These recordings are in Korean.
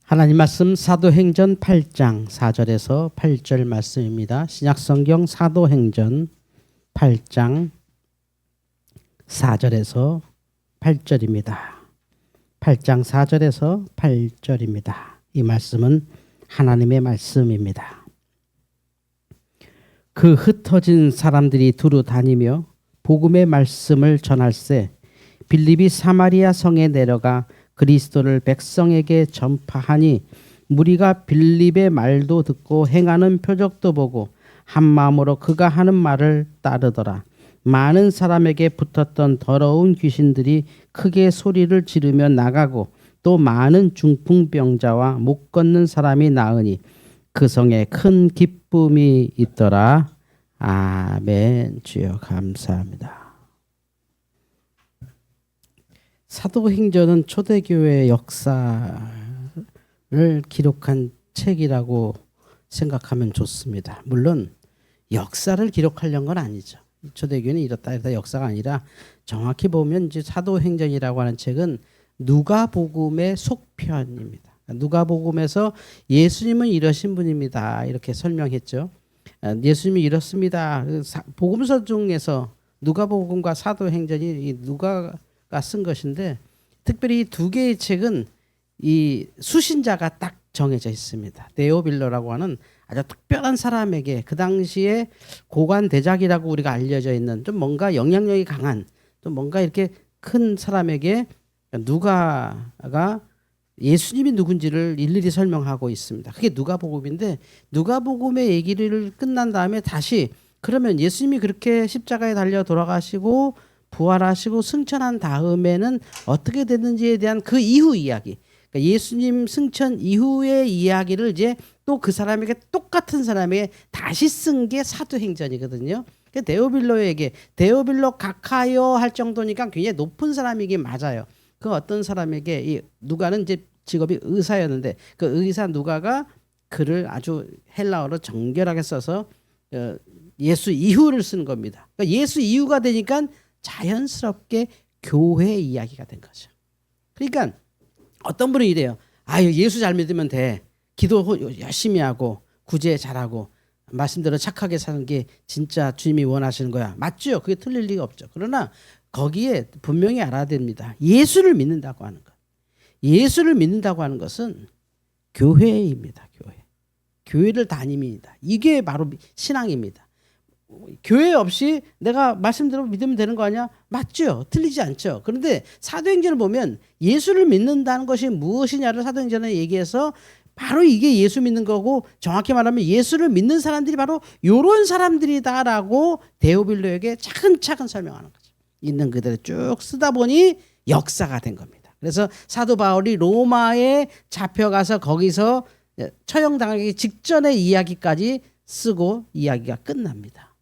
하나님 말씀 사도행전 8장 4절에서 8절 말씀입니다. 신약성경 사도행전 8장 4절에서 8절입니다. 8장 4절에서 8절입니다. 이 말씀은 하나님의 말씀입니다. 그 흩어진 사람들이 두루 다니며 복음의 말씀을 전할세 빌립이 사마리아 성에 내려가 그리스도를 백성에게 전파하니 무리가 빌립의 말도 듣고 행하는 표적도 보고 한 마음으로 그가 하는 말을 따르더라. 많은 사람에게 붙었던 더러운 귀신들이 크게 소리를 지르며 나가고 또 많은 중풍병자와 못 걷는 사람이 나으니 그 성에 큰 기쁨이 있더라. 아멘. 주여 감사합니다. 사도행전은 초대교회의 역사를 기록한 책이라고 생각하면 좋습니다. 물론 역사를 기록하려는 건 아니죠. 초대교회는 이렇다 역사가 아니라 정확히 보면 이제 사도행전이라고 하는 책은 누가복음의 속편입니다. 누가복음에서 예수님은 이러신 분입니다. 이렇게 설명했죠. 예수님이 이렇습니다. 복음서 중에서 누가복음과 사도행전이 누가가 쓴 것인데 특별히 이 두 개의 책은 이 수신자가 딱 정해져 있습니다. 데오빌로라고 하는 아주 특별한 사람에게 그 당시에 고관 대작이라고 우리가 알려져 있는 좀 뭔가 영향력이 강한 좀 뭔가 이렇게 큰 사람에게 누가가 예수님이 누군지를 일일이 설명하고 있습니다. 그게 누가복음인데 누가복음의 얘기를 끝난 다음에 다시 그러면 예수님이 그렇게 십자가에 달려 돌아가시고 부활하시고 승천한 다음에는 어떻게 됐는지에 대한 그 이후 이야기, 그러니까 예수님 승천 이후의 이야기를 이제 또 그 사람에게 똑같은 사람에게 다시 쓴 게 사도행전이거든요. 데오빌로에게 데오빌로 각하여 할 정도니까 굉장히 높은 사람이긴 맞아요. 그 어떤 사람에게 이 누가는 이제 직업이 의사였는데 그 의사 누가가 글을 아주 헬라어로 정결하게 써서 예수 이후를 쓴 겁니다. 그러니까 예수 이후가 되니까 자연스럽게 교회 이야기가 된 거죠. 그러니까 어떤 분은 이래요. 아유 예수 잘 믿으면 돼. 기도 열심히 하고 구제 잘하고 말씀대로 착하게 사는 게 진짜 주님이 원하시는 거야. 맞죠? 그게 틀릴 리가 없죠. 그러나 거기에 분명히 알아야 됩니다. 예수를 믿는다고 하는 것. 예수를 믿는다고 하는 것은 교회입니다. 교회. 교회를 다닙니다. 이게 바로 신앙입니다. 교회 없이 내가 말씀대로 믿으면 되는 거 아니야? 맞죠? 틀리지 않죠. 그런데 사도행전을 보면 예수를 믿는다는 것이 무엇이냐를 사도행전에 얘기해서 바로 이게 예수 믿는 거고 정확히 말하면 예수를 믿는 사람들이 바로 이런 사람들이다라고 데오빌로에게 차근차근 설명하는 거죠. 있는 그대로 쭉 쓰다 보니 역사가 된 겁니다. 그래서 사도 바울이 로마에 잡혀가서 거기서 처형당하기 직전의 이야기까지 쓰고 이야기가 끝납니다.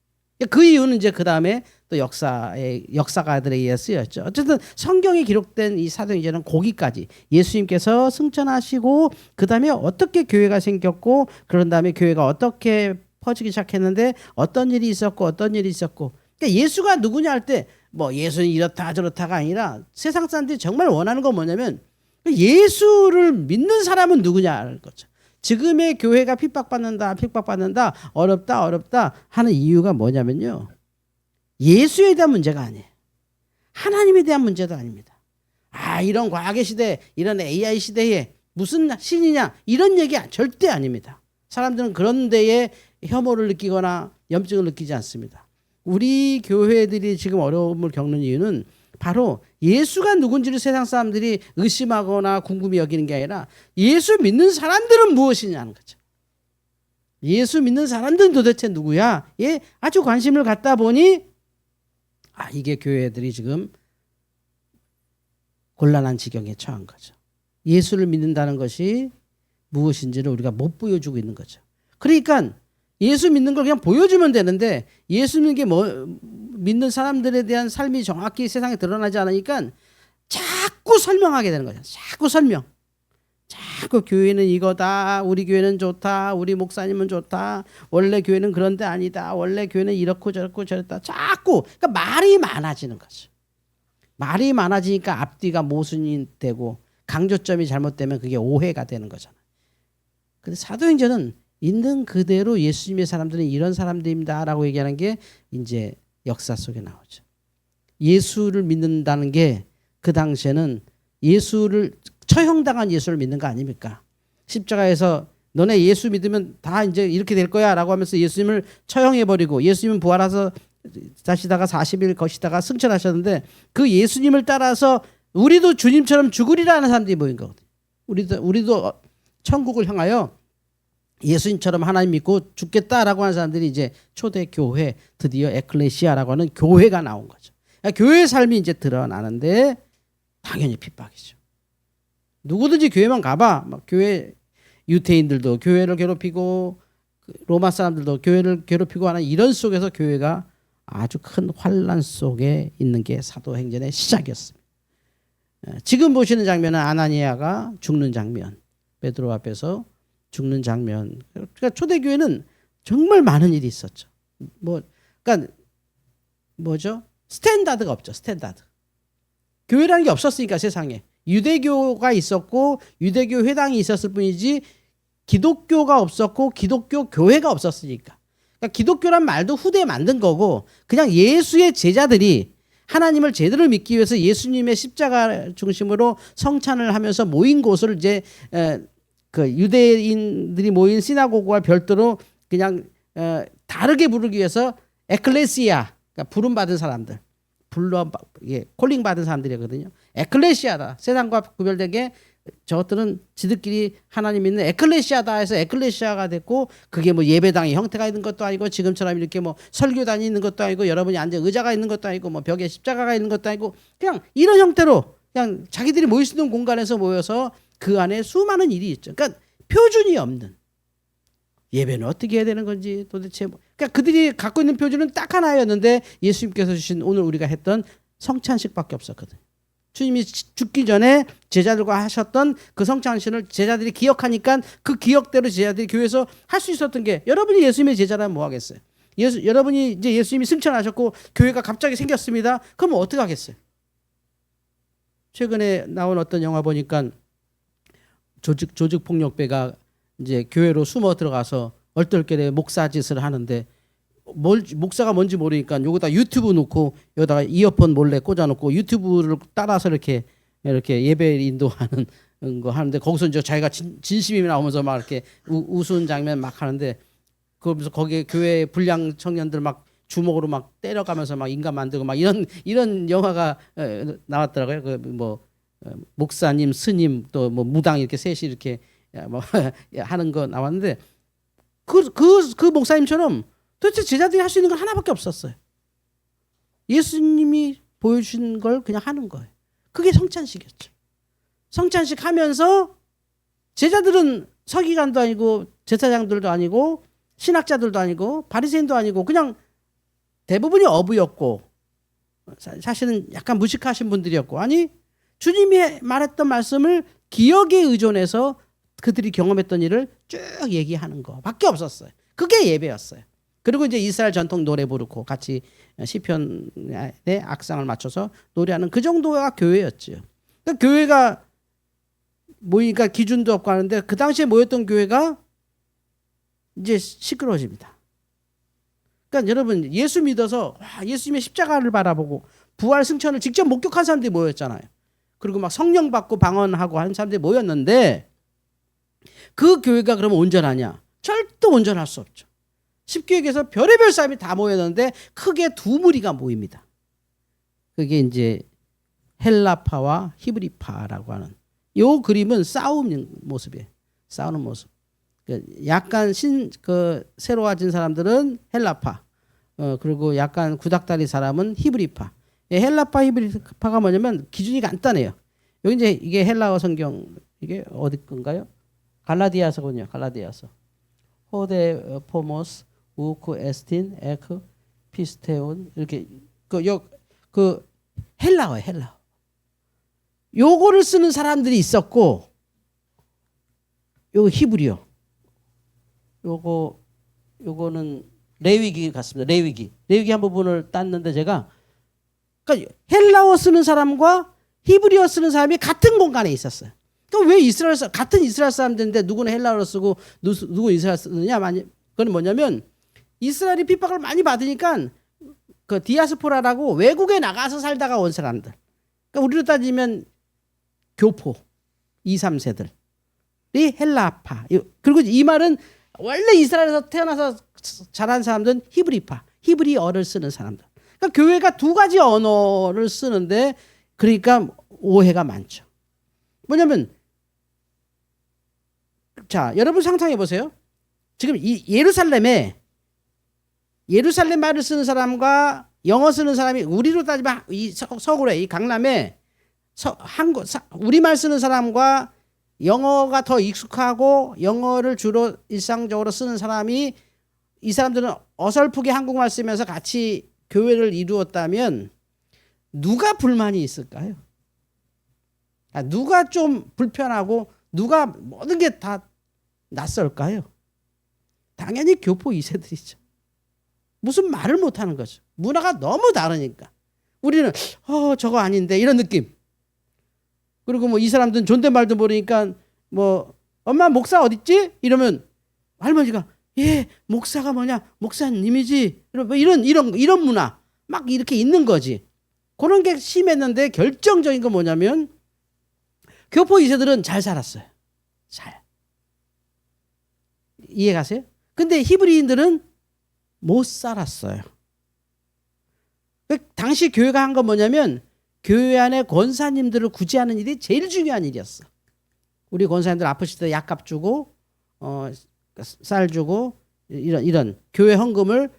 그 이유는 이제 그 다음에 또 역사가들에 의해 쓰였죠. 어쨌든 성경에 기록된 이 사도행전은 거기까지 예수님께서 승천하시고 그 다음에 어떻게 교회가 생겼고 그런 다음에 교회가 어떻게 퍼지기 시작했는데 어떤 일이 있었고 어떤 일이 있었고 그러니까 예수가 누구냐 할 때 뭐 예수는 이렇다 저렇다가 아니라 세상 사람들이 정말 원하는 건 뭐냐면 예수를 믿는 사람은 누구냐는 거죠. 지금의 교회가 핍박받는다 어렵다 하는 이유가 뭐냐면요. 예수에 대한 문제가 아니에요. 하나님에 대한 문제도 아닙니다. 이런 과학의 시대, 이런 AI 시대에 무슨 신이냐 이런 얘기 절대 아닙니다. 사람들은 그런 데에 혐오를 느끼거나 염증을 느끼지 않습니다. 우리 교회들이 지금 어려움을 겪는 이유는 바로 예수가 누군지를 세상 사람들이 의심하거나 궁금히 여기는 게 아니라 예수 믿는 사람들은 무엇이냐는 거죠. 예수 믿는 사람들은 도대체 누구야? 아주 관심을 갖다 보니 이게 교회들이 지금 곤란한 지경에 처한 거죠. 예수를 믿는다는 것이 무엇인지를 우리가 못 보여주고 있는 거죠. 그러니까 예수 믿는 걸 그냥 보여주면 되는데 예수 믿는 게 믿는 사람들에 대한 삶이 정확히 세상에 드러나지 않으니까 자꾸 설명하게 되는 거죠. 자꾸 설명. 자꾸 교회는 이거다. 우리 교회는 좋다. 우리 목사님은 좋다. 원래 교회는 그런데 아니다. 원래 교회는 이렇고 저렇고 저랬다. 자꾸 그러니까 말이 많아지는 거죠. 말이 많아지니까 앞뒤가 모순이 되고 강조점이 잘못되면 그게 오해가 되는 거잖아요. 근데 사도행전은 있는 그대로 예수님의 사람들은 이런 사람들입니다라고 얘기하는 게 이제 역사 속에 나오죠. 예수를 믿는다는 게 그 당시에는 예수를 처형당한 예수를 믿는 거 아닙니까? 십자가에서 너네 예수 믿으면 다 이제 이렇게 될 거야라고 하면서 예수님을 처형해버리고 예수님은 부활해서 다시다가 40일 거시다가 승천하셨는데 그 예수님을 따라서 우리도 주님처럼 죽으리라는 사람들이 모인 거거든요. 우리도 천국을 향하여 예수님처럼 하나님 믿고 죽겠다라고 하는 사람들이 이제 초대 교회, 드디어 에클레시아라고 하는 교회가 나온 거죠. 그러니까 교회의 삶이 이제 드러나는데 당연히 핍박이죠. 누구든지 교회만 가봐. 막 교회 유태인들도 교회를 괴롭히고 로마 사람들도 교회를 괴롭히고 하는 이런 속에서 교회가 아주 큰 환란 속에 있는 게 사도행전의 시작이었습니다. 지금 보시는 장면은 아나니아가 죽는 장면, 베드로 앞에서 죽는 장면. 그러니까 초대교회는 정말 많은 일이 있었죠. 그러니까 뭐죠? 스탠다드가 없죠. 스탠다드. 교회라는 게 없었으니까 세상에. 유대교가 있었고 유대교 회당이 있었을 뿐이지 기독교가 없었고 기독교 교회가 없었으니까. 그러니까 기독교란 말도 후대에 만든 거고 그냥 예수의 제자들이 하나님을 제대로 믿기 위해서 예수님의 십자가 중심으로 성찬을 하면서 모인 곳을 이제 그 유대인들이 모인 시나고그와 별도로 그냥 다르게 부르기 위해서 에클레시아, 그러니까 부름 받은 사람들, 콜링 받은 사람들이거든요. 에클레시아다. 세상과 구별된 게 저것들은 지들끼리 하나님 믿는 에클레시아다 해서 에클레시아가 됐고 그게 뭐 예배당의 형태가 있는 것도 아니고 지금처럼 이렇게 뭐 설교단이 있는 것도 아니고 여러분이 앉아 의자가 있는 것도 아니고 뭐 벽에 십자가가 있는 것도 아니고 그냥 이런 형태로 그냥 자기들이 모일 수 있는 공간에서 모여서 그 안에 수많은 일이 있죠. 그러니까 표준이 없는 예배는 어떻게 해야 되는 건지 도대체 그러니까 그들이 갖고 있는 표준은 딱 하나였는데 예수님께서 주신 오늘 우리가 했던 성찬식밖에 없었거든요. 주님이 죽기 전에 제자들과 하셨던 그 성찬식을 제자들이 기억하니까 그 기억대로 제자들이 교회에서 할 수 있었던 게 여러분이 예수님의 제자라면 뭐 하겠어요? 여러분이 이제 예수님이 승천하셨고 교회가 갑자기 생겼습니다. 그럼 어떻게 하겠어요? 최근에 나온 어떤 영화 보니까 조직폭력배가 이제 교회로 숨어 들어가서 얼떨결에 목사 짓을 하는데 목사가 뭔지 모르니까 여기다 유튜브 놓고 여기다가 이어폰 몰래 꽂아놓고 유튜브를 따라서 이렇게 예배 인도하는 거 하는데 거기서 이제 자기가 진심이 나오면서 막 이렇게 우스운 장면 막 하는데 그러면서 거기에 교회 불량 청년들 막 주먹으로 막 때려가면서 막 인간 만들고 막 이런 영화가 나왔더라고요. 그 뭐 목사님, 스님 또 뭐 무당 이렇게 셋이 이렇게 뭐 하는 거 나왔는데 그 목사님처럼 도대체 제자들이 할 수 있는 건 하나밖에 없었어요. 예수님이 보여주신 걸 그냥 하는 거예요. 그게 성찬식이었죠. 성찬식 하면서 제자들은 서기관도 아니고 제사장들도 아니고 신학자들도 아니고 바리새인도 아니고 그냥 대부분이 어부였고 사실은 약간 무식하신 분들이었고 아니 주님이 말했던 말씀을 기억에 의존해서 그들이 경험했던 일을 쭉 얘기하는 거밖에 없었어요. 그게 예배였어요. 그리고 이제 이스라엘 전통 노래 부르고 같이 시편의 악상을 맞춰서 노래하는 그 정도가 교회였죠. 그러니까 교회가 모이니까 기준도 없고 하는데 그 당시에 모였던 교회가 이제 시끄러워집니다. 그러니까 여러분 예수 믿어서 예수님의 십자가를 바라보고 부활 승천을 직접 목격한 사람들이 모였잖아요. 그리고 막 성령 받고 방언하고 하는 사람들이 모였는데 그 교회가 그러면 온전하냐? 절대 온전할 수 없죠. 십교회에서 별의별 사람이 다 모였는데 크게 두 무리가 모입니다. 그게 이제 헬라파와 히브리파라고 하는 요 그림은 싸우는 모습이에요. 싸우는 모습. 약간 새로워진 사람들은 헬라파, 그리고 약간 구닥다리 사람은 히브리파. 헬라파, 히브리파가 뭐냐면 기준이 간단해요. 여기 이제 이게 헬라어 성경 이게 어디 건가요? 갈라디아서군요. 갈라디아서. 호데 포모스 우크 에스틴 에크 피스테온 이렇게 그 헬라어예요. 헬라어. 요거를 쓰는 사람들이 있었고 요 히브리어. 요거는 레위기 같습니다. 레위기 한 부분을 땄는데 제가 그러니까 헬라어 쓰는 사람과 히브리어 쓰는 사람이 같은 공간에 있었어요. 그럼 왜 같은 이스라엘 사람들인데 누구는 헬라어로 쓰고 누구 이스라엘 쓰느냐? 그건 뭐냐면 이스라엘이 핍박을 많이 받으니까 그 디아스포라라고 외국에 나가서 살다가 온 사람들. 그러니까 우리로 따지면 교포 2, 3세들이 헬라파. 그리고 이 말은 원래 이스라엘에서 태어나서 자란 사람들은 히브리파, 히브리어를 쓰는 사람들. 그러니까 교회가 두 가지 언어를 쓰는데 그러니까 오해가 많죠. 뭐냐면 자, 여러분 상상해 보세요. 지금 이 예루살렘 말을 쓰는 사람과 영어 쓰는 사람이 우리로 따지면 이 서울에 이 강남에 우리말 쓰는 사람과 영어가 더 익숙하고 영어를 주로 일상적으로 쓰는 사람이 이 사람들은 어설프게 한국말 쓰면서 같이 교회를 이루었다면 누가 불만이 있을까요? 누가 좀 불편하고 누가 모든 게 다 낯설까요? 당연히 교포 2세들이죠. 무슨 말을 못하는 거죠. 문화가 너무 다르니까. 우리는 저거 아닌데 이런 느낌. 그리고 뭐 이 사람들은 존댓말도 모르니까 뭐 엄마 목사 어딨지? 이러면 할머니가 예 목사가 뭐냐 목사님이지. 이런 문화 막 이렇게 있는 거지. 그런 게 심했는데 결정적인 건 뭐냐면 교포 2세들은 잘 살았어요. 잘. 이해가세요? 근데 히브리인들은 못 살았어요. 당시 교회가 한 건 뭐냐면 교회 안에 권사님들을 구제하는 일이 제일 중요한 일이었어. 우리 권사님들 아프실 때 약값 주고 쌀 주고 이런 교회 헌금을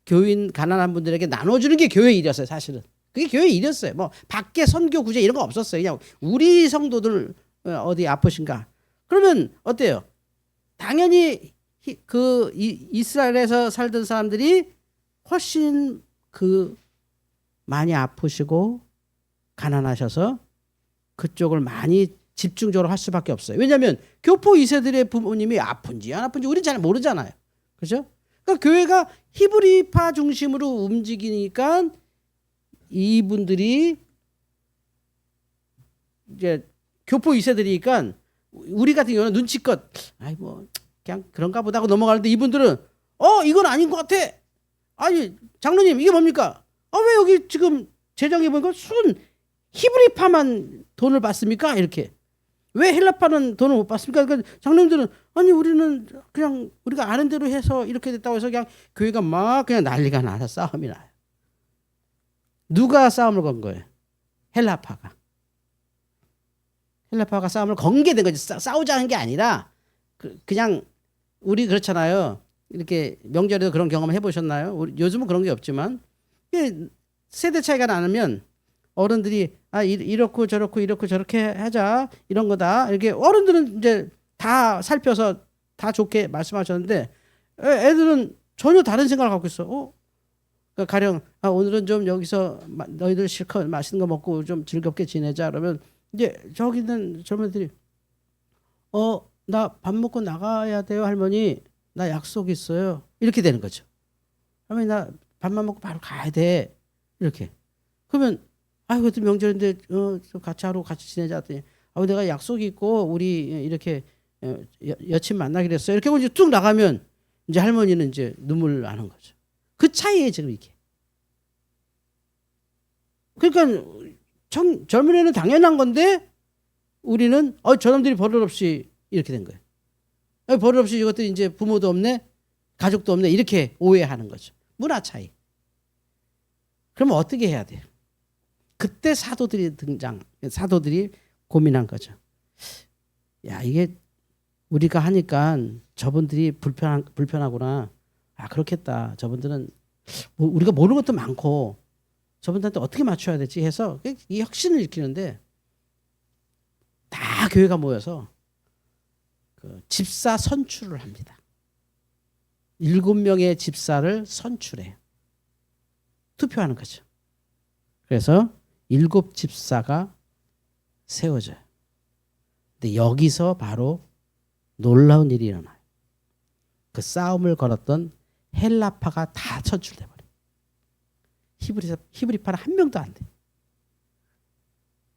교인 가난한 분들에게 나눠주는 게 교회 일이었어요. 사실은 그게 교회 일이었어요. 뭐 밖에 선교 구제 이런 거 없었어요. 그냥 우리 성도들 어디 아프신가 그러면 어때요? 당연히 그 이스라엘에서 살던 사람들이 훨씬 많이 아프시고 가난하셔서 그쪽을 많이 집중적으로 할 수밖에 없어요. 왜냐하면 교포 2세들의 부모님이 아픈지 안 아픈지 우리는 잘 모르잖아요. 그렇죠? 그러니까 교회가 히브리파 중심으로 움직이니까 이분들이 이제 교포 2세들이니까 우리 같은 경우는 눈치껏 아이 뭐 그냥 그런가 보다 하고 넘어가는데 이분들은 이건 아닌 것 같아. 아니 장로님 이게 뭡니까? 왜 여기 지금 재정해 보니까 순 히브리파만 돈을 받습니까? 이렇게 왜 헬라파는 돈을 못 받습니까? 그러니까 장로님들은 아니 우리는 그냥 우리가 아는 대로 해서 이렇게 됐다고 해서 그냥 교회가 막 그냥 난리가 나서 싸움이 나요. 누가 싸움을 건 거예요? 헬라파가 싸움을 건 게 된 거지. 싸우자는 게 아니라 그냥 우리 그렇잖아요. 이렇게 명절에도 그런 경험 해보셨나요? 요즘은 그런 게 없지만 세대 차이가 나면 어른들이 이렇고 저렇고 이렇고 저렇게 하자 이런 거다. 이렇게 어른들은 이제 다 살펴서 다 좋게 말씀하셨는데 애들은 전혀 다른 생각을 갖고 있어. 그러니까 가령 오늘은 좀 여기서 너희들 실컷 맛있는 거 먹고 좀 즐겁게 지내자. 그러면 이제 저기 있는 젊은이들이 나 밥 먹고 나가야 돼요 할머니. 나 약속 있어요. 이렇게 되는 거죠. 할머니 나 밥만 먹고 바로 가야 돼. 이렇게. 그러면 그것도 명절인데 좀 같이 하루 같이 지내자 했더니 내가 약속이 있고 우리 이렇게 여친 만나기로 했어요. 이렇게 하고 이제 쭉 나가면 이제 할머니는 이제 눈물 나는 거죠. 그 차이에 지금 이게. 그러니까 젊은 애는 당연한 건데 우리는 저놈들이 버릇없이 이렇게 된 거예요. 버릇없이 이것들이 이제 부모도 없네, 가족도 없네 이렇게 오해하는 거죠. 문화 차이. 그러면 어떻게 해야 돼요? 그때 사도들이 고민한 거죠. 야 이게 우리가 하니까 저분들이 불편하구나. 그렇겠다. 저분들은 우리가 모르는 것도 많고 저분들한테 어떻게 맞춰야 되지 해서 이 혁신을 일으키는데 다 교회가 모여서 집사 선출을 합니다. 7명의 집사를 선출해요. 투표하는 거죠. 그래서 7 집사가 세워져요. 근데 여기서 바로 놀라운 일이 일어나요. 그 싸움을 걸었던 헬라파가 다 선출돼 버려요. 히브리파는 한 명도 안 돼.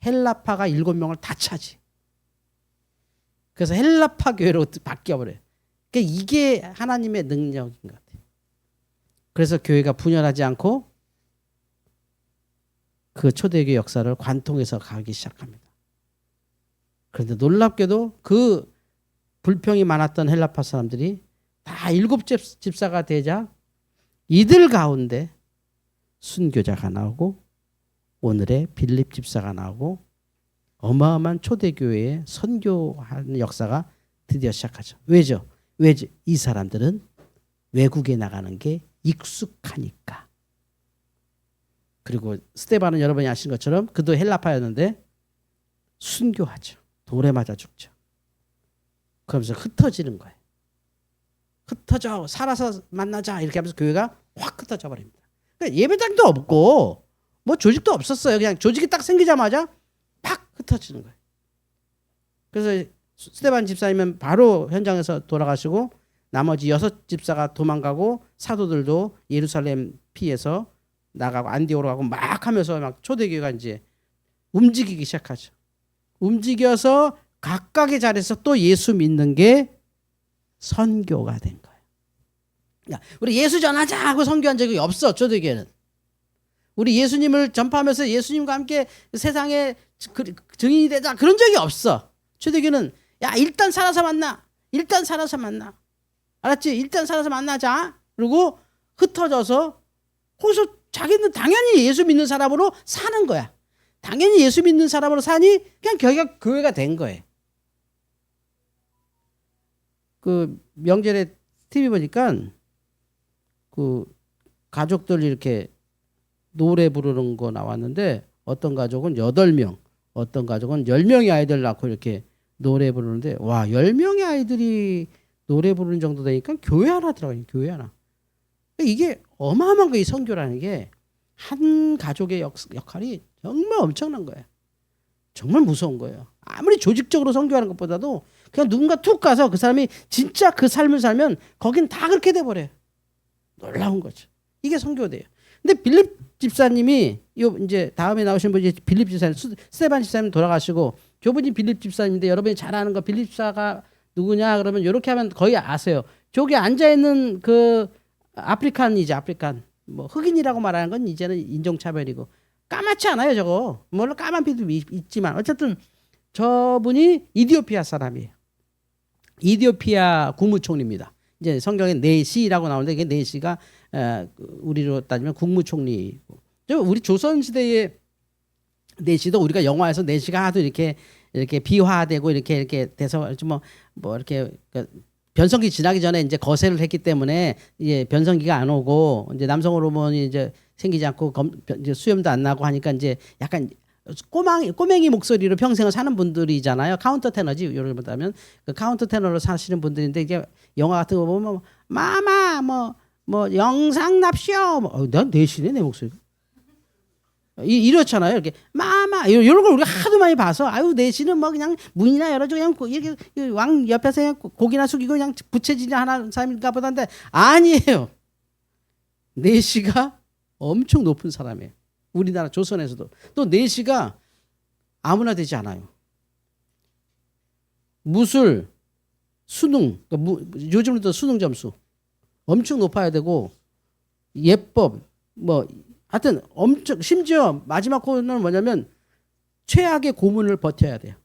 헬라파가 7명을 다 차지. 그래서 헬라파 교회로 바뀌어버려요. 그러니까 이게 하나님의 능력인 것 같아요. 그래서 교회가 분열하지 않고 그 초대교회 역사를 관통해서 가기 시작합니다. 그런데 놀랍게도 그 불평이 많았던 헬라파 사람들이 다 7집사가 되자 이들 가운데 순교자가 나오고 오늘의 빌립 집사가 나오고 어마어마한 초대교회의 선교하는 역사가 드디어 시작하죠. 왜죠? 이 사람들은 외국에 나가는 게 익숙하니까. 그리고 스데반은 여러분이 아시는 것처럼 그도 헬라파였는데 순교하죠. 돌에 맞아 죽죠. 그러면서 흩어지는 거예요. 흩어져 살아서 만나자 이렇게 하면서 교회가 확 흩어져 버립니다. 그러니까 예배당도 없고 뭐 조직도 없었어요. 그냥 조직이 딱 생기자마자 팍 흩어지는 거예요. 그래서 스데반 집사님은 바로 현장에서 돌아가시고 나머지 6집사가 도망가고 사도들도 예루살렘 피해서 나가고 안디오로 가고 막 하면서 막 초대교회가 이제 움직이기 시작하죠. 움직여서 각각의 자리에서 또 예수 믿는 게 선교가 된 거예요. 그러니까 우리 예수 전하자 하고 선교한 적이 없어. 초대교회는. 우리 예수님을 전파하면서 예수님과 함께 세상에 증인이 되자 그런 적이 없어. 초대교회는 야 일단 살아서 만나. 일단 살아서 만나. 알았지? 일단 살아서 만나자. 그리고 흩어져서 거기서 자기는 당연히 예수 믿는 사람으로 사는 거야. 당연히 예수 믿는 사람으로 사니 그냥 교회가 된 거예요. 그 명절에 TV 보니까 그 가족들 이렇게 노래 부르는 거 나왔는데 어떤 가족은 8명, 어떤 가족은 10명의 아이들 낳고 이렇게 노래 부르는데 와 10명의 아이들이 노래 부르는 정도 되니까 교회 하나 들어가요. 교회 하나. 이게 어마어마한 거예요. 선교라는 게 한 가족의 역할이 정말 엄청난 거예요. 정말 무서운 거예요. 아무리 조직적으로 선교하는 것보다도 그냥 누군가 툭 가서 그 사람이 진짜 그 삶을 살면 거긴 다 그렇게 돼버려요. 놀라운 거죠. 이게 선교돼요. 근데 빌립 집사님이 이제 다음에 나오신 분이 빌립 집사님, 스데반 집사님 돌아가시고 저분이 빌립 집사님인데 여러분이 잘 아는 거 빌립 집사가 누구냐 그러면 이렇게 하면 거의 아세요. 저기 앉아 있는 그 아프리칸이죠. 아프리칸. 뭐 흑인이라고 말하는 건 이제는 인종차별이고 까맣지 않아요. 저거. 물론 까만 피도 있지만 어쨌든 저분이 이디오피아 사람이에요. 이디오피아 국무총리입니다. 이제 성경에 네시라고 나오는데 이게 네시가 우리로 따지면 국무총리고 우리 조선시대의 네시도 우리가 영화에서 네시가 하도 이렇게 비화되고 이렇게 돼서 뭐 이렇게 변성기 지나기 전에 이제 거세를 했기 때문에 이제 변성기가 안 오고 이제 남성 호르몬이 이제 생기지 않고 이제 수염도 안 나고 하니까 이제 약간 꼬맹이 목소리로 평생을 사는 분들이잖아요. 카운터 테너지. 이런 보다면 그 카운터 테너로 사시는 분들인데 이게 영화 같은 거 보면 마마 뭐 영상 납시오. 난 내시네 내 목소리가. 이렇잖아요. 이렇게 마마 이런 걸 우리가 하도 많이 봐서 아유 내시는 뭐 그냥 문이나 열어줘 그냥 이렇게 왕 옆에서 그냥 고기나 숙이고 그냥 부채질이나 하는 사람인가 보다인데 아니에요. 내시가 엄청 높은 사람이에요. 우리나라 조선에서도 또 내시가 아무나 되지 않아요. 무술, 수능, 요즘은 또 수능 점수 엄청 높아야 되고 예법 뭐 하여튼 엄청 심지어 마지막 코너는 뭐냐면 최악의 고문을 버텨야 돼요.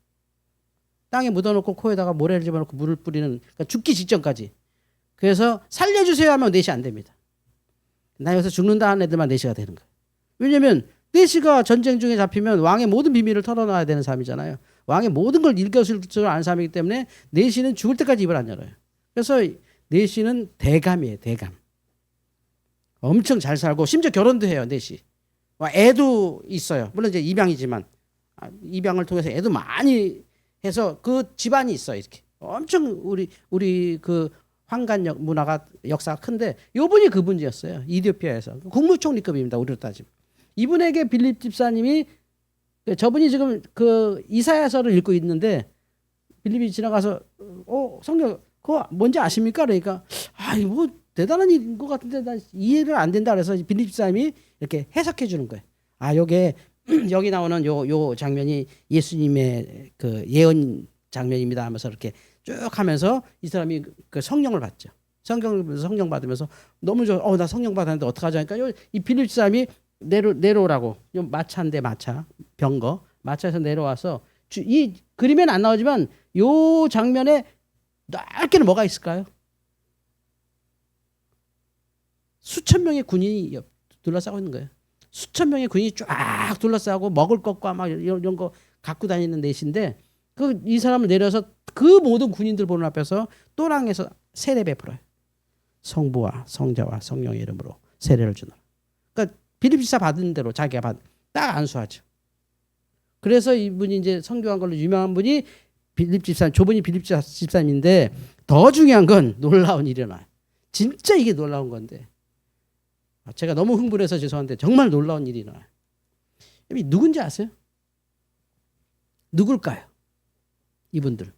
땅에 묻어놓고 코에다가 모래를 집어넣고 물을 뿌리는 그러니까 죽기 직전까지. 그래서 살려주세요 하면 내시 안 됩니다. 나 여기서 죽는다 하는 애들만 내시가 되는 거예요. 왜냐하면 내시가 전쟁 중에 잡히면 왕의 모든 비밀을 털어놔야 되는 사람이잖아요. 왕의 모든 걸 읽었을 줄 아는 사람이기 때문에 내시는 죽을 때까지 입을 안 열어요. 그래서 내시는 대감이에요. 대감. 엄청 잘 살고 심지어 결혼도 해요. 내시. 애도 있어요. 물론 이제 입양이지만 입양을 통해서 애도 많이 해서 그 집안이 있어요. 이렇게 엄청 우리 그 황간 문화가 역사가 큰데 요분이 그분이었어요. 이디오피아에서 국무총리급입니다. 우리로 따지면. 이분에게 빌립 집사님이 저분이 지금 그 이사야서를 읽고 있는데 빌립이 지나가서 성경 그거 뭔지 아십니까? 그러니까 뭐 대단한 일인 것 같은데 난 이해를 안 된다 그래서 빌립 집사님이 이렇게 해석해 주는 거예요. 요게 여기 나오는 요 장면이 예수님의 그 예언 장면입니다 하면서 이렇게 쭉 하면서 이 사람이 그 성령을 받죠. 성령 받으면서 너무 좋아. 나 성령 받았는데 어떡하지 하니까 이 빌립 사람이 내려오라고. 마차인데 마차 병거 마차에서 내려와서 이 그림에는 안 나오지만 요 장면에 넓게는 뭐가 있을까요? 수천 명의 군인이 둘러싸고 있는 거예요. 수천 명의 군인이 쫙 둘러싸고 먹을 것과 막 이런 거 갖고 다니는 넷인데 이 사람을 내려서 그 모든 군인들 보는 앞에서 또랑에서 세례 베풀어요. 성부와 성자와 성령의 이름으로 세례를 주노라. 그러니까 빌립 지사 받은 대로 자기가 딱 안수하죠. 그래서 이분이 이제 선교한 걸로 유명한 분이 빌립 집사님, 조분이 빌립 집사님인데 더 중요한 건 놀라운 일이 일어나요. 진짜 이게 놀라운 건데 제가 너무 흥분해서 죄송한데 정말 놀라운 일이 일어나요. 누군지 아세요? 누굴까요? 이분들.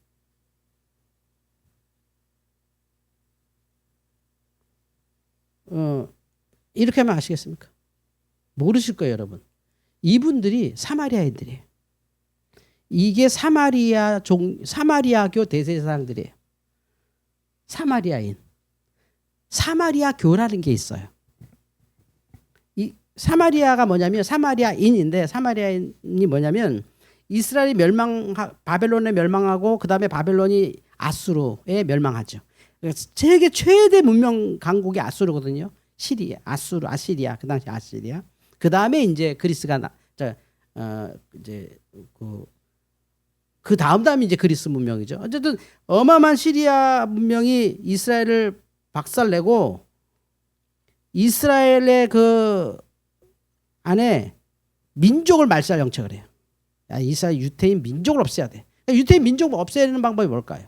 이렇게 하면 아시겠습니까? 모르실 거예요, 여러분. 이분들이 사마리아인들이에요. 이게 사마리아교 대제사장들이에요. 사마리아인. 사마리아교라는 게 있어요. 이 사마리아가 뭐냐면 사마리아인인데 사마리아인이 뭐냐면 이스라엘이 바벨론에 멸망하고 그 다음에 바벨론이 아수르에 멸망하죠. 세계 최대 문명 강국이 아수르거든요. 아시리아 그 당시 아시리아. 그 다음에 이제 그리스가 이제 그 다음에 이제 그리스 문명이죠. 어쨌든 어마어마한 시리아 문명이 이스라엘을 박살내고 이스라엘의 그 안에 민족을 말살 정책을 해요. 이스라엘 유태인 민족을 없애야 돼. 유태인 민족을 없애는 방법이 뭘까요?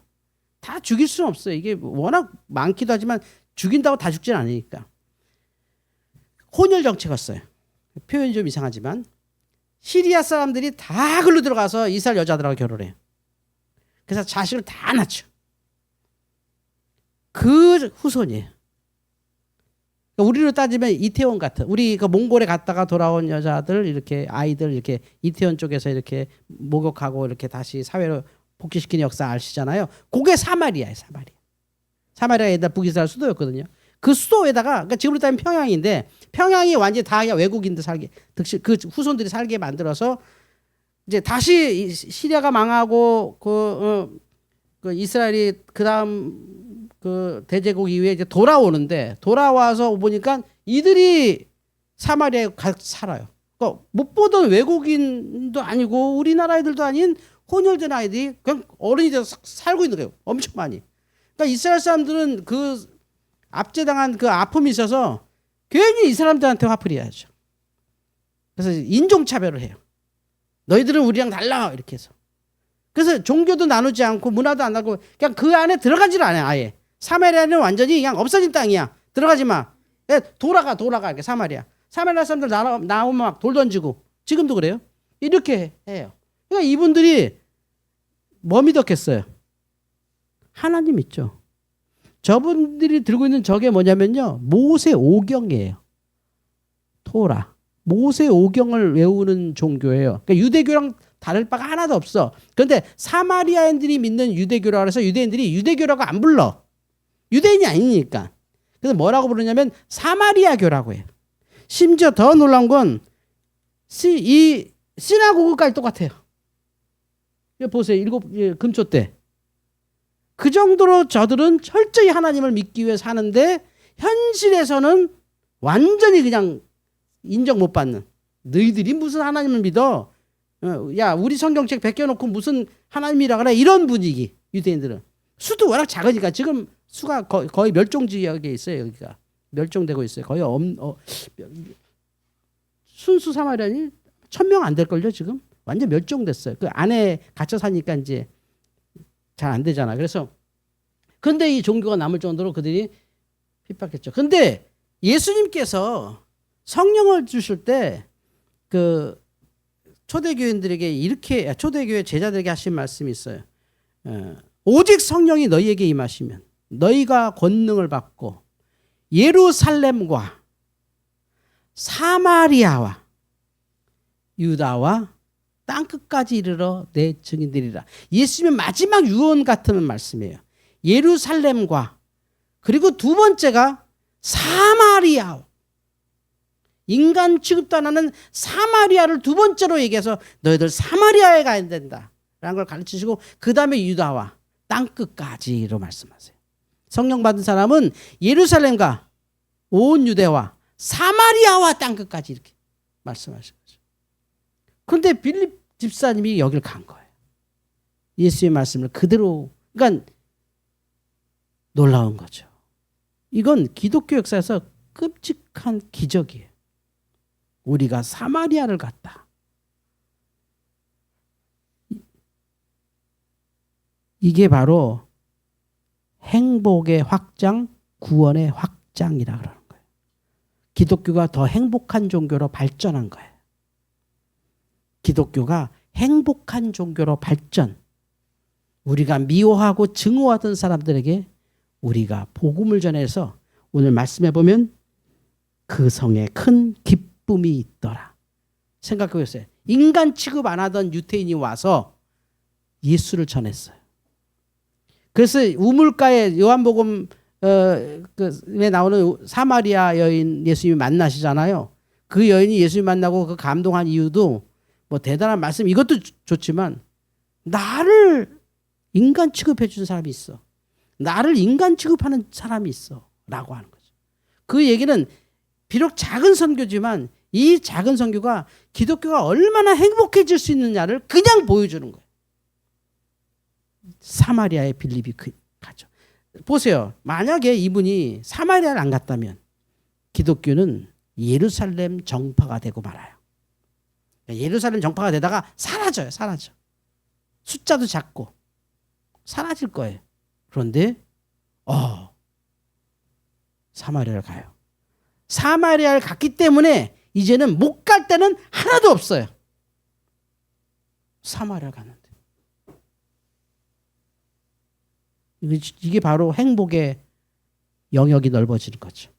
다 죽일 수는 없어요. 이게 워낙 많기도 하지만 죽인다고 다 죽지는 않으니까. 혼혈 정책을 써요. 표현이 좀 이상하지만 시리아 사람들이 다 글로 들어가서 이스라엘 여자들하고 결혼해요. 그래서 자식을 다 낳죠. 그 후손이에요. 우리로 따지면 이태원 같은 우리 그 몽골에 갔다가 돌아온 여자들 이렇게 아이들 이렇게 이태원 쪽에서 이렇게 목욕하고 이렇게 다시 사회로 복귀시키는 역사 아시잖아요. 그게 사마리아예요. 사마리아가 옛날 북이스라엘 수도였거든요. 그 수도에다가 그러니까 지금으로 따지면 평양인데 평양이 완전히 다 외국인들 살게 그 후손들이 살게 만들어서 이제 다시 시리아가 망하고 그 이스라엘이 그 다음 그 대제국 이후에 이제 돌아와서 보니까 이들이 사마리아에 살아요. 그러니까 못 보던 외국인도 아니고 우리나라 애들도 아닌 혼혈된 아이들이 그냥 어른이 돼서 살고 있는 거예요. 엄청 많이. 그러니까 이스라엘 사람들은 그 압제당한 그 아픔이 있어서 괜히 이 사람들한테 화풀이 해야죠. 그래서 인종차별을 해요. 너희들은 우리랑 달라 이렇게 해서. 그래서 종교도 나누지 않고 문화도 안 나누고 그냥 그 안에 들어가지를 않아요. 아예. 사마리아는 완전히 그냥 없어진 땅이야. 들어가지 마. 돌아가 이렇게 사마리아 사람들 나오면 막 돌 던지고 지금도 그래요. 이렇게 해요. 그러니까 이분들이 뭐 믿었겠어요? 하나님 있죠. 저분들이 들고 있는 저게 뭐냐면요. 모세 오경이에요. 토라. 모세 오경을 외우는 종교예요. 그러니까 유대교랑 다를 바가 하나도 없어. 그런데 사마리아인들이 믿는 유대교라고 해서 유대인들이 유대교라고 안 불러. 유대인이 아니니까. 그래서 뭐라고 부르냐면 사마리아교라고 해요. 심지어 더 놀라운 건 이 시나고그까지 똑같아요. 보세요. 금초 때. 그 정도로 저들은 철저히 하나님을 믿기 위해 사는데 현실에서는 완전히 그냥 인정 못 받는. 너희들이 무슨 하나님을 믿어? 야 우리 성경책 베껴놓고 무슨 하나님이라 그래? 이런 분위기. 유대인들은. 수도 워낙 작으니까 지금 수가 거의 멸종 지역에 있어요. 여기가. 멸종되고 있어요. 거의 순수 사마리아인이 1,000명 안 될걸요 지금. 완전 멸종됐어요. 그 안에 갇혀 사니까 이제 잘 안 되잖아. 그래서 근데 이 종교가 남을 정도로 그들이 핍박했죠. 근데 예수님께서 성령을 주실 때 그 초대교회 제자들에게 하신 말씀이 있어요. 오직 성령이 너희에게 임하시면 너희가 권능을 받고 예루살렘과 사마리아와 유다와 땅 끝까지 이르러 내 증인들이라. 예수님의 마지막 유언 같은 말씀이에요. 예루살렘과 그리고 두 번째가 사마리아. 인간 취급도 안 하는 사마리아를 두 번째로 얘기해서 너희들 사마리아에 가야 된다 라는 걸 가르치시고 그 다음에 유다와 땅끝까지로 말씀하세요. 성령 받은 사람은 예루살렘과 온 유대와 사마리아와 땅끝까지 이렇게 말씀하신 거죠. 그런데 빌립 집사님이 여길 간 거예요. 예수의 말씀을 그대로. 그러니까 놀라운 거죠. 이건 기독교 역사에서 끔찍한 기적이에요. 우리가 사마리아를 갔다. 이게 바로 행복의 확장, 구원의 확장이라 그러는 거예요. 기독교가 더 행복한 종교로 발전한 거예요. 기독교가 행복한 종교로 발전. 우리가 미워하고 증오하던 사람들에게 우리가 복음을 전해서 오늘 말씀해 보면 그 성에 큰 기쁨이 있더라. 생각해 보세요. 인간 취급 안 하던 유태인이 와서 예수를 전했어요. 그래서 우물가에 요한복음에 나오는 사마리아 여인 예수님이 만나시잖아요. 그 여인이 예수님 만나고 그 감동한 이유도 뭐 대단한 말씀 이것도 좋지만 나를 인간 취급해 준 사람이 있어. 나를 인간 취급하는 사람이 있어 라고 하는 거죠. 그 얘기는 비록 작은 선교지만 이 작은 선교가 기독교가 얼마나 행복해질 수 있느냐를 그냥 보여주는 거예요. 사마리아에 빌립이 가죠. 보세요. 만약에 이분이 사마리아를 안 갔다면 기독교는 예루살렘 정파가 되고 말아요. 예루살렘 정파가 되다가 사라져요. 사라져. 숫자도 작고 사라질 거예요. 그런데 사마리아를 가요. 사마리아를 갔기 때문에 이제는 못 갈 데는 하나도 없어요. 사마리아 갔는데. 이게 바로 행복의 영역이 넓어지는 거죠.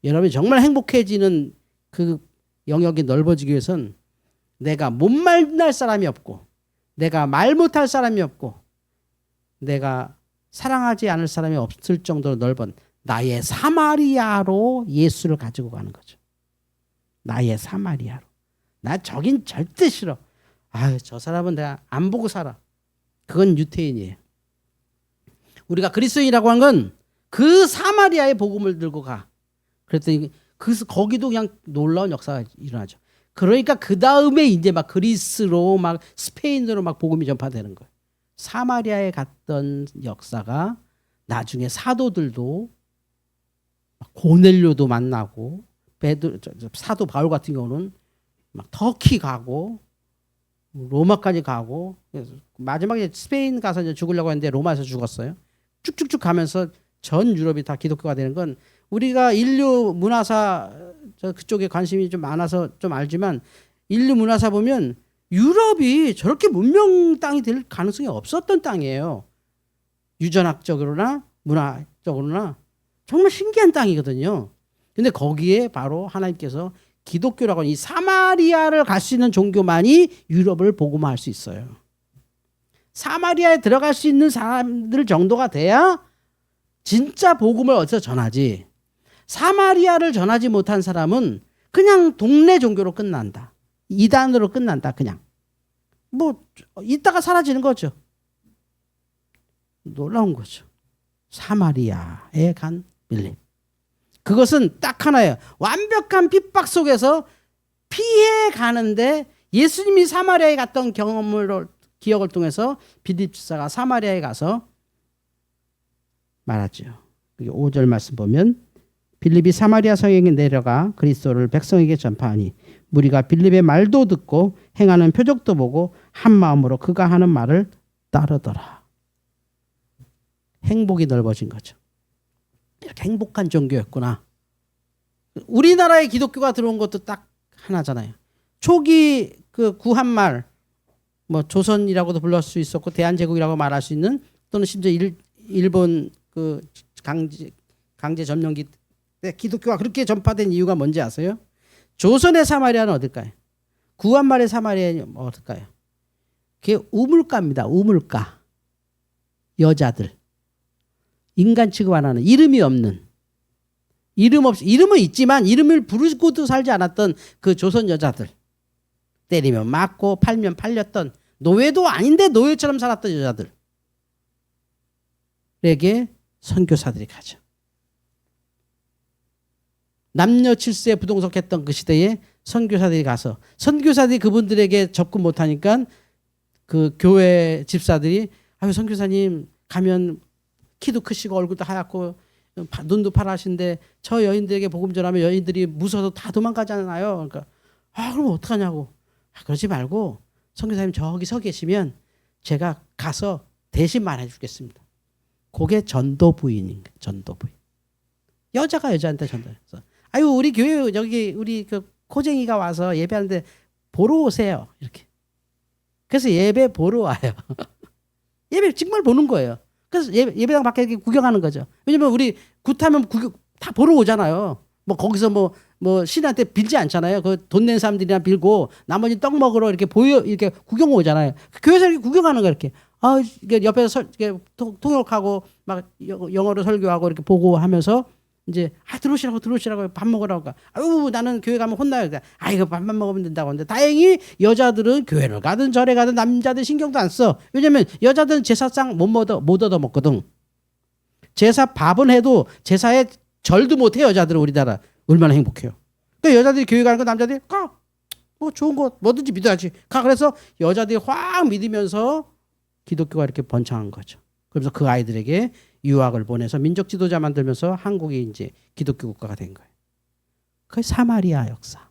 여러분이 정말 행복해지는 그 영역이 넓어지기 위해서는 내가 못 만날 사람이 없고 내가 말 못할 사람이 없고 내가 사랑하지 않을 사람이 없을 정도로 넓은 나의 사마리아로 예수를 가지고 가는 거죠. 나의 사마리아로. 나 저긴 절대 싫어. 저 사람은 내가 안 보고 살아. 그건 유태인이에요. 우리가 그리스도인이라고 하는 건 그 사마리아의 복음을 들고 가. 그랬더니 거기도 그냥 놀라운 역사가 일어나죠. 그러니까 그 다음에 이제 막 그리스로 막 스페인으로 막 복음이 전파되는 거예요. 사마리아에 갔던 역사가 나중에 사도들도 고넬료도 만나고 사도 바울 같은 경우는 막 터키 가고 로마까지 가고 마지막에 스페인 가서 이제 죽으려고 했는데 로마에서 죽었어요. 쭉쭉쭉 가면서 전 유럽이 다 기독교가 되는 건 우리가 인류 문화사 그쪽에 관심이 좀 많아서 좀 알지만 인류 문화사 보면 유럽이 저렇게 문명 땅이 될 가능성이 없었던 땅이에요. 유전학적으로나 문화적으로나 정말 신기한 땅이거든요. 근데 거기에 바로 하나님께서 기독교라고 하는 이 사마리아를 갈 수 있는 종교만이 유럽을 복음화할 수 있어요. 사마리아에 들어갈 수 있는 사람들 정도가 돼야 진짜 복음을 어디서 전하지. 사마리아를 전하지 못한 사람은 그냥 동네 종교로 끝난다. 이단으로 끝난다. 그냥. 뭐 이따가 사라지는 거죠. 놀라운 거죠. 사마리아에 간 빌립. 그것은 딱 하나예요. 완벽한 핍박 속에서 피해 가는데 예수님이 사마리아에 갔던 기억을 통해서 빌립 집사가 사마리아에 가서 말하죠. 5절 말씀 보면 빌립이 사마리아 성에 내려가 그리스도를 백성에게 전파하니 무리가 빌립의 말도 듣고 행하는 표적도 보고 한 마음으로 그가 하는 말을 따르더라. 행복이 넓어진 거죠. 이렇게 행복한 종교였구나. 우리나라에 기독교가 들어온 것도 딱 하나잖아요. 초기 그 구한말 뭐 조선이라고도 불릴 수 있었고 대한제국이라고 말할 수 있는 또는 심지어 일본 그 강제 점령기 때 기독교가 그렇게 전파된 이유가 뭔지 아세요? 조선의 사마리아는 어딜까요? 구한말의 사마리아는 어딜까요? 그게 우물가입니다. 우물가. 여자들. 인간 취급 안 하는, 이름이 없는, 이름은 있지만 이름을 부르고도 살지 않았던 그 조선 여자들. 때리면 맞고 팔면 팔렸던, 노예도 아닌데 노예처럼 살았던 여자들에게 선교사들이 가죠. 남녀 칠세 부동석했던 그 시대에 선교사들이 가서, 선교사들이 그분들에게 접근 못하니까 그 교회 집사들이, 아유 선교사님 가면 키도 크시고 얼굴도 하얗고 눈도 파라신데 저 여인들에게 복음 전하면 여인들이 무서워서 다 도망가잖아요. 그러니까 그럼 어떡하냐고. 그러지 말고 선교사님 저기 서 계시면 제가 가서 대신 말해 주겠습니다. 그게 전도부인인 거예요. 전도부인. 여자가 여자한테 전도해서, 아유 우리 교회 여기 우리 그 코쟁이가 와서 예배하는데 보러 오세요. 이렇게. 그래서 예배 보러 와요. 예배 정말 보는 거예요. 그래서 예배당 밖에 이렇게 구경하는 거죠. 왜냐면 우리 굿하면 구경 다 보러 오잖아요. 뭐 거기서 뭐 신한테 빌지 않잖아요. 그 돈 낸 사람들이나 빌고 나머지 떡 먹으러 이렇게 이렇게 구경 오잖아요. 그교회에서 이렇게 구경하는 거 이렇게. 이게 옆에서 이렇게 통역하고 막 영어로 설교하고 이렇게 보고 하면서 이제 들어오시라고 밥 먹으라고. 아유 나는 교회 가면 혼나요. 이거 밥만 먹으면 된다고 하는데, 다행히 여자들은 교회를 가든 절에 가든 남자들 신경도 안 써. 왜냐면 여자들은 제사상 못 얻어 먹거든. 제사 밥은 해도 제사에 절도 못 해. 여자들은 우리나라 얼마나 행복해요. 그러니까 여자들이 교회 가는 거 남자들이 가. 뭐 좋은 거 뭐든지 믿어야지. 가. 그래서 여자들이 확 믿으면서 기독교가 이렇게 번창한 거죠. 그래서 그 아이들에게 유학을 보내서 민족 지도자 만들면서 한국이 이제 기독교 국가가 된 거예요. 그게 사마리아 역사.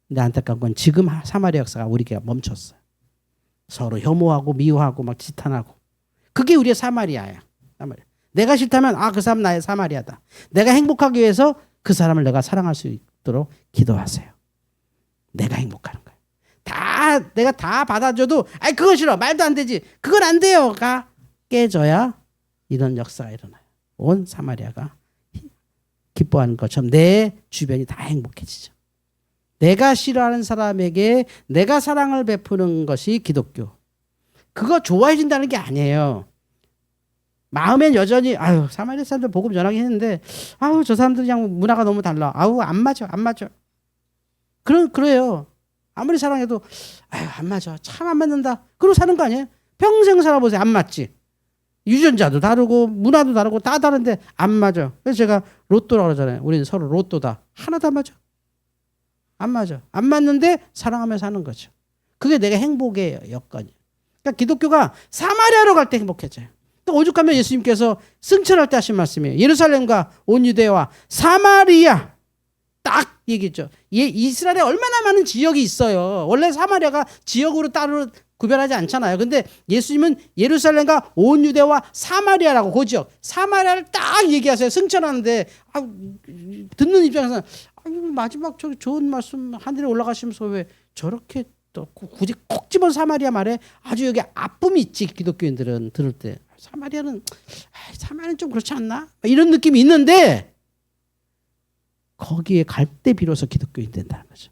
근데 안타까운 건 지금 사마리아 역사가 우리가 멈췄어요. 서로 혐오하고 미워하고 막 지탄하고. 그게 우리의 사마리아야. 내가 싫다면 그 사람 나의 사마리아다. 내가 행복하기 위해서 그 사람을 내가 사랑할 수 있도록 기도하세요. 내가 행복하는 거예요. 내가 다 받아줘도 그건 싫어. 말도 안 되지. 그건 안 돼요가 깨져야 이런 역사가 일어나요. 온 사마리아가 기뻐하는 것처럼 내 주변이 다 행복해지죠. 내가 싫어하는 사람에게 내가 사랑을 베푸는 것이 기독교. 그거 좋아해진다는 게 아니에요. 마음엔 여전히 사마리아 사람들 복음 전하긴 했는데 저 사람들 그냥 문화가 너무 달라. 안 맞아. 그래요. 아무리 사랑해도 안 맞아. 참 안 맞는다. 그러고 사는 거 아니에요? 평생 살아보세요. 안 맞지. 유전자도 다르고 문화도 다르고 다 다른데 안 맞아. 그래서 제가 로또라고 그러잖아요. 우리는 서로 로또다. 하나도 안 맞아. 안 맞아. 안 맞는데 사랑하며 사는 거죠. 그게 내가 행복의 여건이에요. 그러니까 기독교가 사마리아로 갈 때 행복해져요. 또 오죽하면 예수님께서 승천할 때 하신 말씀이에요. 예루살렘과 온 유대와 사마리아. 딱 얘기했죠. 이스라엘에 얼마나 많은 지역이 있어요. 원래 사마리아가 지역으로 따로 구별하지 않잖아요. 근데 예수님은 예루살렘과 온 유대와 사마리아라고 그 지역 사마리아를 딱 얘기하세요. 승천하는데 듣는 입장에서는 마지막 저기 좋은 말씀 하늘에 올라가시면서 왜 저렇게 또 굳이 콕 집은 사마리아 말에 아주 여기 아픔이 있지. 기독교인들은 들을 때 사마리아는 좀 그렇지 않나? 이런 느낌이 있는데 거기에 갈 때 비로소 기독교인 된다는 거죠.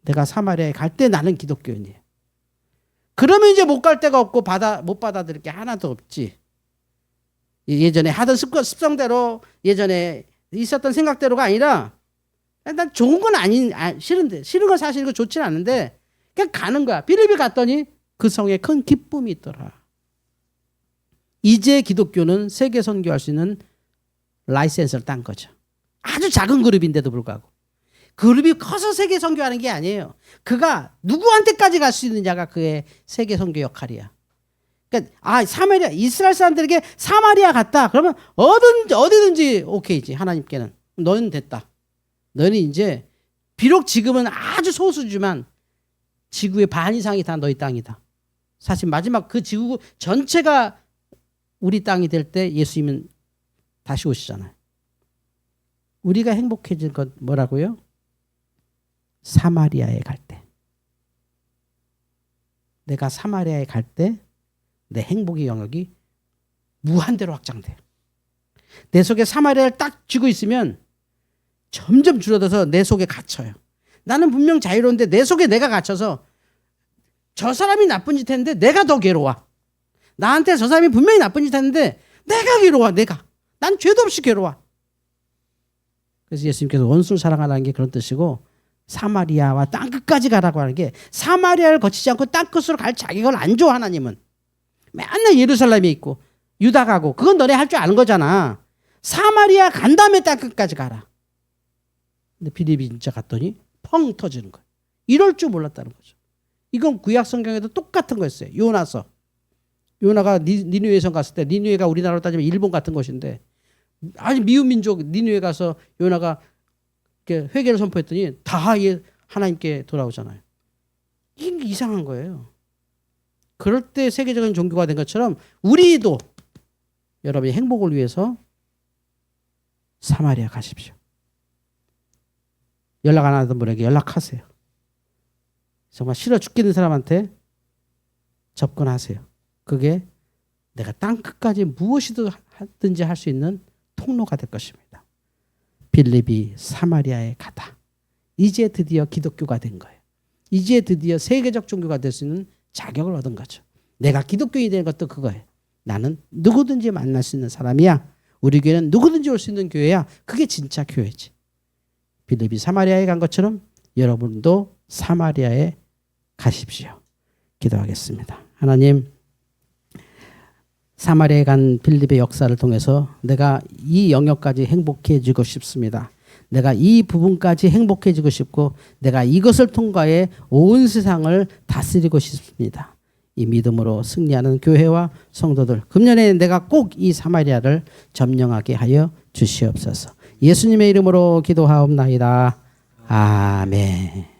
내가 사마리아에 갈 때 나는 기독교인이에요. 그러면 이제 못 갈 데가 없고 못 받아들일 게 하나도 없지. 예전에 하던 습성대로 예전에 있었던 생각대로가 아니라 난 좋은 건 싫은데 싫은 건 사실 좋지는 않은데 그냥 가는 거야. 빌립비 갔더니 그 성에 큰 기쁨이 있더라. 이제 기독교는 세계 선교할 수 있는 라이센스를 딴 거죠. 아주 작은 그룹인데도 불구하고. 그룹이 커서 세계 선교하는 게 아니에요. 그가 누구한테까지 갈 수 있느냐가 그의 세계 선교 역할이야. 그러니까 사마리아 이스라엘 사람들에게 사마리아 갔다. 그러면 어디든지 오케이지. 하나님께는 너는 됐다. 너는 이제 비록 지금은 아주 소수지만 지구의 반 이상이 다 너희 땅이다. 사실 마지막 그 지구 전체가 우리 땅이 될 때 예수님은 다시 오시잖아요. 우리가 행복해질 건 뭐라고요? 사마리아에 갈 때. 내가 사마리아에 갈 때 내 행복의 영역이 무한대로 확장돼요. 내 속에 사마리아를 딱 쥐고 있으면 점점 줄어들어서 내 속에 갇혀요. 나는 분명 자유로운데 내 속에 내가 갇혀서 저 사람이 나쁜 짓 했는데 내가 더 괴로워. 나한테 저 사람이 분명히 나쁜 짓 했는데 내가 괴로워. 내가. 난 죄도 없이 괴로워. 그래서 예수님께서 원수를 사랑하라는 게 그런 뜻이고 사마리아와 땅끝까지 가라고 하는 게 사마리아를 거치지 않고 땅끝으로 갈 자격을 안 줘. 하나님은. 맨날 예루살렘에 있고 유다 가고 그건 너네 할 줄 아는 거잖아. 사마리아 간 다음에 땅끝까지 가라. 근데 빌립이 진짜 갔더니 펑 터지는 거예요. 이럴 줄 몰랐다는 거죠. 이건 구약 성경에도 똑같은 거였어요. 요나서. 요나가 니느웨 성 갔을 때 니느웨가 우리나라로 따지면 일본 같은 곳인데 아주 미운 민족 니느웨 가서 요나가 회개를 선포했더니 다 하나님께 돌아오잖아요. 이게 이상한 거예요. 그럴 때 세계적인 종교가 된 것처럼 우리도 여러분의 행복을 위해서 사마리아 가십시오. 연락 안 하던 분에게 연락하세요. 정말 싫어 죽겠는 사람한테 접근하세요. 그게 내가 땅끝까지 무엇이든지 할 수 있는 통로가 될 것입니다. 빌립이 사마리아에 가다. 이제 드디어 기독교가 된 거예요. 이제 드디어 세계적 종교가 될 수 있는 자격을 얻은 거죠. 내가 기독교인이 되는 것도 그거예요. 나는 누구든지 만날 수 있는 사람이야. 우리 교회는 누구든지 올 수 있는 교회야. 그게 진짜 교회지. 빌립이 사마리아에 간 것처럼 여러분도 사마리아에 가십시오. 기도하겠습니다. 하나님, 사마리아에 간 빌립의 역사를 통해서 내가 이 영역까지 행복해지고 싶습니다. 내가 이 부분까지 행복해지고 싶고 내가 이것을 통과해 온 세상을 다스리고 싶습니다. 이 믿음으로 승리하는 교회와 성도들, 금년에 내가 꼭 이 사마리아를 점령하게 하여 주시옵소서. 예수님의 이름으로 기도하옵나이다. 아멘.